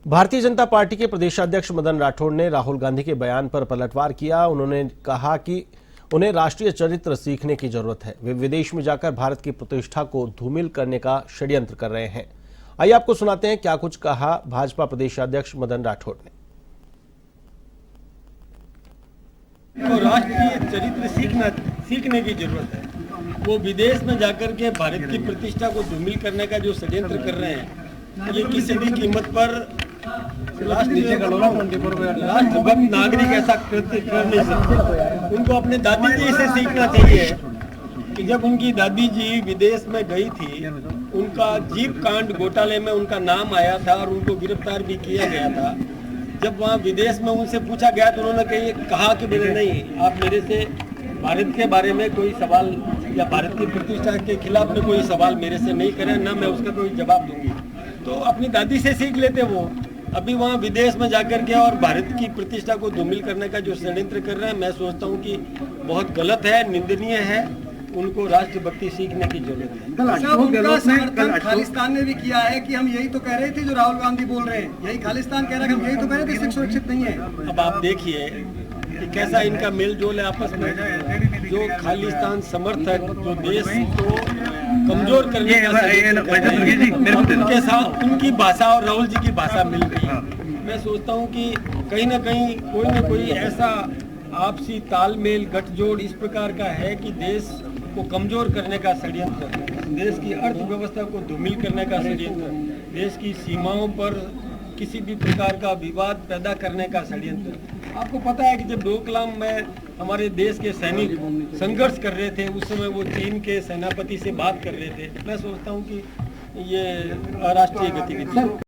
Bharatiya Janata party के प्रदेशाध्यक्ष मदन राठौड़ ने राहुल गांधी के बयान पर पलटवार किया। उन्होंने कहा कि उन्हें राष्ट्रीय चरित्र सीखने की जरूरत है। वे विदेश में जाकर भारत की प्रतिष्ठा को धूमिल करने का षड्यंत्र कर रहे हैं। आइए आपको सुनाते हैं क्या कुछ कहा भाजपा प्रदेशाध्यक्ष मदन राठौड़ ने। तो राष्ट्रीय चरित्र सीखने की जरूरत है। वो विदेश में जाकर के भारत की प्रतिष्ठा को धूमिल करने का जो षड्यंत्र कर रहे हैं, ये किसी भी कीमत पर राष्ट्रभक्त नागरिक ऐसा कृत्य कर नहीं सकते। उनको अपने दादी जी से सीखना चाहिए कि जब उनकी दादी जी विदेश में गई थी, उनका जीप कांड घोटाले में उनका नाम आया था और उनको गिरफ्तार भी किया गया था। जब वहाँ विदेश में उनसे पूछा गया तो उन्होंने कहा कि मेरे नहीं, आप मेरे से भारत के बारे में कोई सवाल या भारत की प्रतिष्ठा के खिलाफ में कोई सवाल मेरे से नहीं करें, ना मैं उसका कोई जवाब दूंगी। तो अपनी दादी से सीख लेते। वो अभी वहाँ विदेश में जाकर के और भारत की प्रतिष्ठा को धूमिल करने का जो षड्यंत्र कर रहे हैं, मैं सोचता हूँ कि बहुत गलत है, निंदनीय है। उनको राष्ट्रभक्ति सीखने की जरूरत है। उनका समर्थन खालिस्तान ने भी किया है कि हम यही तो कह रहे थे जो राहुल गांधी बोल रहे हैं। यही खालिस्तान कह रहा है, हम यही तो कह रहे थे, सुरक्षित नहीं है। अब आप देखिए कि कैसा इनका मेल जोल है आपस में। जो खालिस्तान समर्थक जो देश को कमजोर करने का उनके साथ उनकी भाषा और राहुल जी की भाषा मिल रही है। मैं सोचता हूँ कि कहीं ना कोई ऐसा आपसी तालमेल गठजोड़ इस प्रकार का है कि देश को कमजोर करने का षड्यंत्र, देश की अर्थव्यवस्था को धूमिल करने का षड्यंत्र, देश की सीमाओं पर किसी भी प्रकार का विवाद पैदा करने का षड्यंत्र। आपको पता है कि जब डोकलाम में हमारे देश के सैनिक संघर्ष कर रहे थे, उस समय वो चीन के सेनापति से बात कर रहे थे। मैं सोचता हूँ कि ये अराष्ट्रीय गतिविधि है।